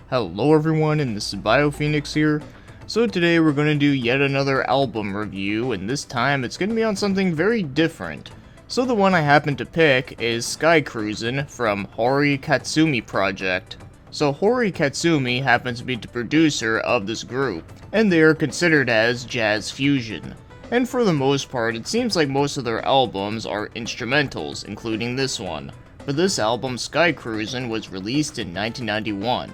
Hello everyone, and this is BioPhoenix here. So today we're going to do yet another album review, and this time it's going to be on something very different. So the one I happen to pick is Cruisin from Horii Katsumi project. So Horii Katsumi happens to be the producer of this group, and they are considered as jazz fusion. And for the most part, it seems like most of their albums are instrumentals, including this one. But this album, Cruisin, was released in 1991.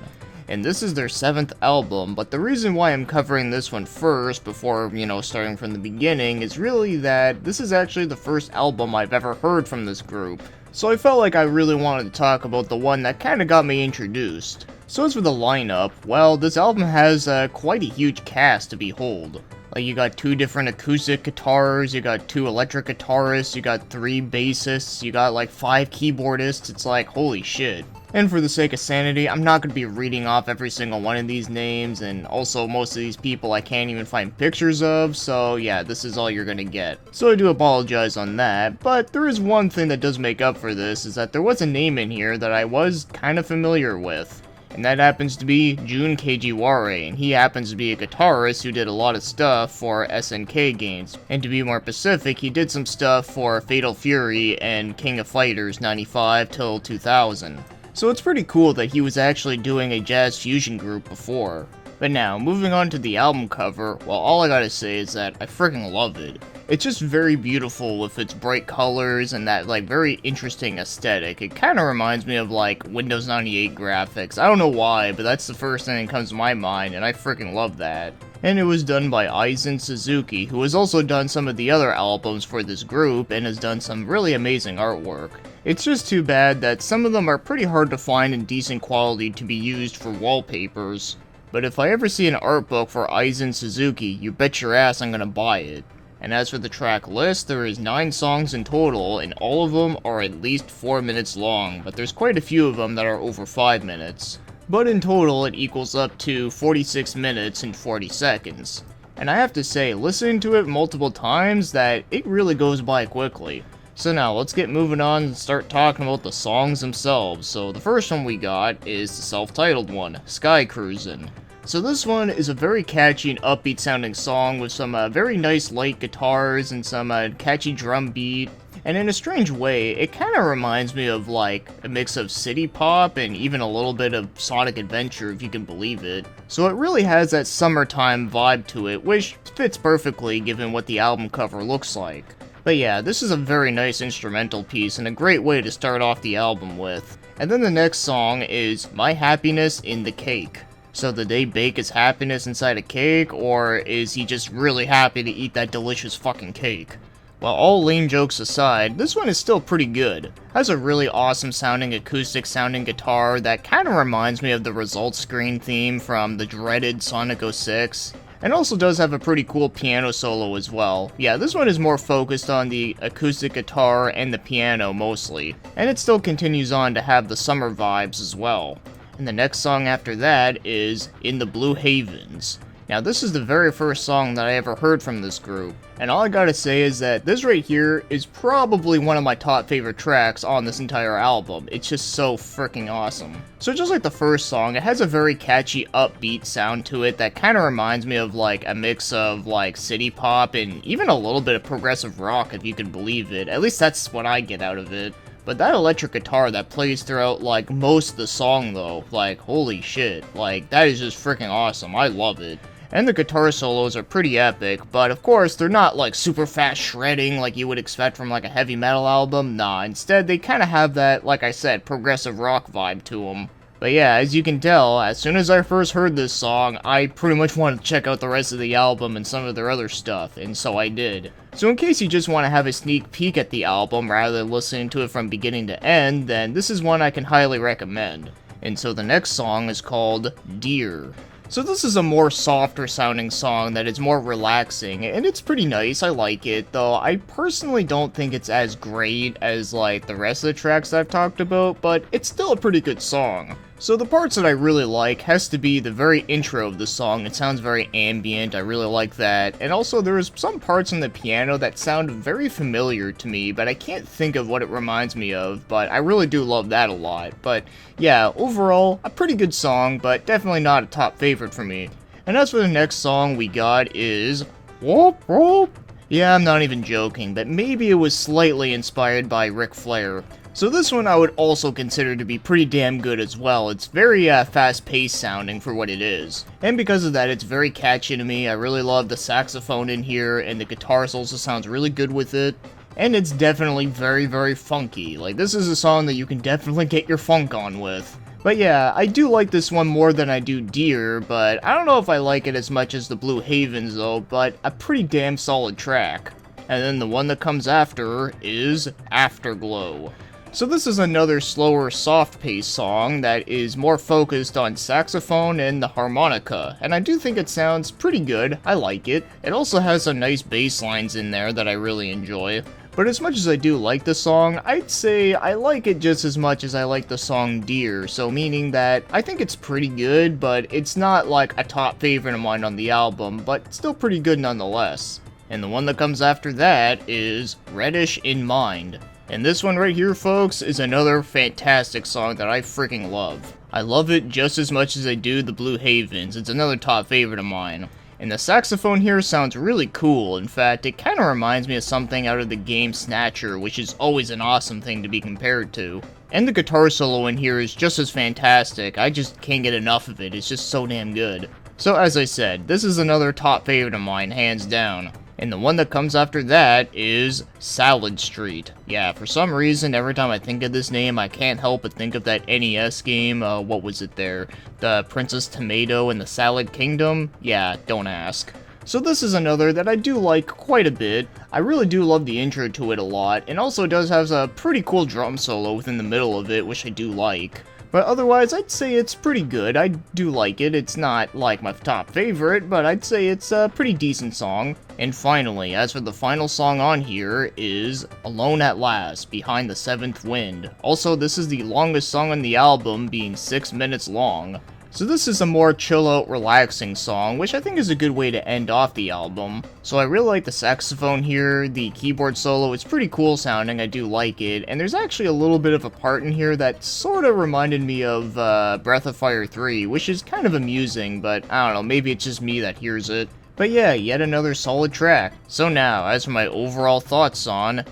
And this is their 7th album, but the reason why I'm covering this one first before, starting from the beginning is really that this is actually the first album I've ever heard from this group. So I felt like I really wanted to talk about the one that kinda got me introduced. So as for the lineup, well, this album has quite a huge cast to behold. Like, you got 2 different acoustic guitars, you got 2 electric guitarists, you got 3 bassists, you got like 5 keyboardists. It's like, holy shit. And for the sake of sanity, I'm not going to be reading off every single one of these names, and also most of these people I can't even find pictures of, so yeah, this is all you're going to get. So I do apologize on that, but there is one thing that does make up for this, is that there was a name in here that I was kind of familiar with. And that happens to be Jun Kajiware, and he happens to be a guitarist who did a lot of stuff for SNK games. And to be more specific, he did some stuff for Fatal Fury and King of Fighters 95 till 2000. So it's pretty cool that he was actually doing a jazz fusion group before. But now, moving on to the album cover, well, all I gotta say is that I freaking love it. It's just very beautiful with its bright colors and that, like, very interesting aesthetic. It kinda reminds me of, like, Windows 98 graphics. I don't know why, but that's the first thing that comes to my mind, and I freaking love that. And it was done by Aizen Suzuki, who has also done some of the other albums for this group and has done some really amazing artwork. It's just too bad that some of them are pretty hard to find in decent quality to be used for wallpapers. But if I ever see an art book for Aizen Suzuki, you bet your ass I'm gonna buy it. And as for the track list, there is 9 songs in total, and all of them are at least 4 minutes long, but there's quite a few of them that are over 5 minutes. But in total, it equals up to 46 minutes and 40 seconds. And I have to say, listening to it multiple times, that it really goes by quickly. So now, let's get moving on and start talking about the songs themselves. So the first one we got is the self-titled one, Cruisin. So this one is a very catchy and upbeat sounding song with some very nice light guitars and some catchy drum beat. And in a strange way, it kind of reminds me of like a mix of city pop and even a little bit of Sonic Adventure, if you can believe it. So it really has that summertime vibe to it, which fits perfectly given what the album cover looks like. But yeah, this is a very nice instrumental piece and a great way to start off the album with. And then the next song is My Happiness in the Cake. So did they bake his happiness inside a cake, or is he just really happy to eat that delicious fucking cake? Well, all lame jokes aside, this one is still pretty good. Has a really awesome sounding acoustic sounding guitar that kinda reminds me of the results screen theme from the dreaded Sonic 06. And also does have a pretty cool piano solo as well. Yeah, this one is more focused on the acoustic guitar and the piano mostly. And it still continues on to have the summer vibes as well. And the next song after that is In the Blue Havens. Now this is the very first song that I ever heard from this group, and all I gotta say is that this right here is probably one of my top favorite tracks on this entire album. It's just so freaking awesome. So just like the first song, it has a very catchy upbeat sound to it that kinda reminds me of like a mix of like city pop and even a little bit of progressive rock, if you can believe it. At least that's what I get out of it. But that electric guitar that plays throughout, like, most of the song, though, like, holy shit, like, that is just freaking awesome. I love it. And the guitar solos are pretty epic, but of course, they're not, like, super fast shredding like you would expect from, like, a heavy metal album. Nah, instead, they kind of have that, like I said, progressive rock vibe to them. But yeah, as you can tell, as soon as I first heard this song, I pretty much wanted to check out the rest of the album and some of their other stuff, and so I did. So in case you just want to have a sneak peek at the album rather than listening to it from beginning to end, then this is one I can highly recommend. And so the next song is called Dear. So this is a more softer sounding song that is more relaxing, and it's pretty nice, I like it, though I personally don't think it's as great as like the rest of the tracks I've talked about, but it's still a pretty good song. So the parts that I really like has to be the very intro of the song. It sounds very ambient, I really like that. And also there's some parts on the piano that sound very familiar to me, but I can't think of what it reminds me of, but I really do love that a lot. But yeah, overall, a pretty good song, but definitely not a top favorite for me. And as for the next song we got is Whoop Whoop. Yeah, I'm not even joking, but maybe it was slightly inspired by Ric Flair. So this one I would also consider to be pretty damn good as well. It's very fast-paced sounding for what it is. And because of that, it's very catchy to me. I really love the saxophone in here, and the guitars also sounds really good with it. And it's definitely very, very funky. Like, this is a song that you can definitely get your funk on with. But yeah, I do like this one more than I do Deer, but I don't know if I like it as much as the Blue Havens though, but a pretty damn solid track. And then the one that comes after is Afterglow. So this is another slower, soft-paced song that is more focused on saxophone and the harmonica, and I do think it sounds pretty good. I like it. It also has some nice bass lines in there that I really enjoy. But as much as I do like the song, I'd say I like it just as much as I like the song Deer, so meaning that I think it's pretty good, but it's not like a top favorite of mine on the album, but still pretty good nonetheless. And the one that comes after that is Redux In Mind. And this one right here, folks, is another fantastic song that I freaking love. I love it just as much as I do the Blue Havens. It's another top favorite of mine. And the saxophone here sounds really cool. In fact, it kind of reminds me of something out of the game Snatcher, which is always an awesome thing to be compared to. And the guitar solo in here is just as fantastic. I just can't get enough of it. It's just so damn good. So as I said, this is another top favorite of mine, hands down. And the one that comes after that is Salad Street. Yeah, for some reason, every time I think of this name, I can't help but think of that NES game, what was it there? The Princess Tomato and the Salad Kingdom? Yeah, don't ask. So this is another that I do like quite a bit. I really do love the intro to it a lot, and also it does have a pretty cool drum solo within the middle of it, which I do like. But otherwise, I'd say it's pretty good. I do like it. It's not like my top favorite, but I'd say it's a pretty decent song. And finally, as for the final song on here is Alone at Last, Behind the Seventh Wind. Also, this is the longest song on the album, being 6 minutes long. So this is a more chill-out, relaxing song, which I think is a good way to end off the album. So I really like the saxophone here, the keyboard solo, it's pretty cool sounding, I do like it, and there's actually a little bit of a part in here that sort of reminded me of Breath of Fire 3, which is kind of amusing, but I don't know, maybe it's just me that hears it. But yeah, yet another solid track. So now, as for my overall thoughts on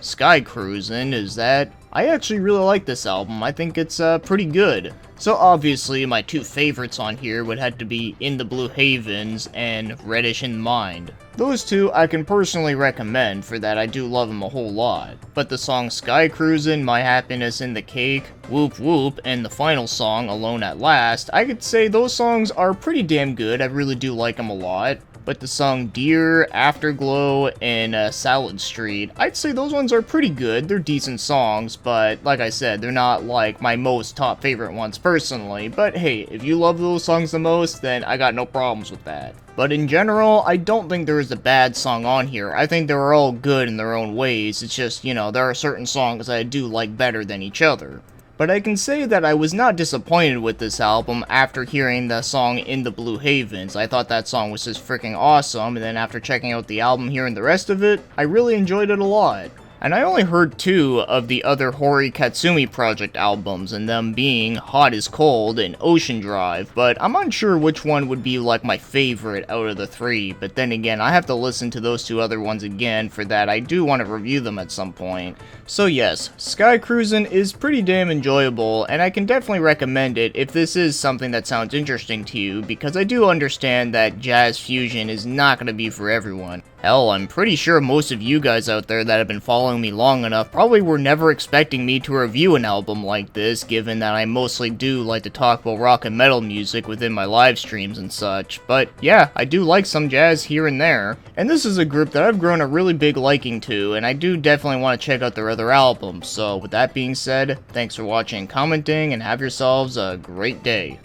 Cruisin, is that I actually really like this album. I think it's pretty good. So obviously, my two favorites on here would have to be In the Blue Havens and Redux In Mind. Those two I can personally recommend, for that I do love them a whole lot. But the song Cruisin, My Happiness in the Cake, Whoop Whoop, and the final song, Alone at Last, I could say those songs are pretty damn good. I really do like them a lot. But the song Deer, Afterglow, and Salad Street, I'd say those ones are pretty good. They're decent songs, but like I said, they're not like my most top favorite ones personally. But hey, if you love those songs the most, then I got no problems with that. But in general, I don't think there is a bad song on here. I think they're all good in their own ways. It's just, you know, there are certain songs that I do like better than each other. But I can say that I was not disappointed with this album after hearing the song In the Blue Havens. I thought that song was just freaking awesome, and then after checking out the album, hearing the rest of it, I really enjoyed it a lot. And I only heard 2 of the other Horii Katsumi project albums, and them being Hot is Cold and Ocean Drive, but I'm unsure which one would be like my favorite out of the 3, but then again, I have to listen to those 2 other ones again, for that I do want to review them at some point. So yes, Cruisin is pretty damn enjoyable, and I can definitely recommend it if this is something that sounds interesting to you, because I do understand that jazz fusion is not going to be for everyone. Hell, I'm pretty sure most of you guys out there that have been following me long enough probably were never expecting me to review an album like this, given that I mostly do like to talk about rock and metal music within my live streams and such. But yeah, I do like some jazz here and there. And this is a group that I've grown a really big liking to, and I do definitely want to check out their other albums. So with that being said, thanks for watching and commenting, and have yourselves a great day.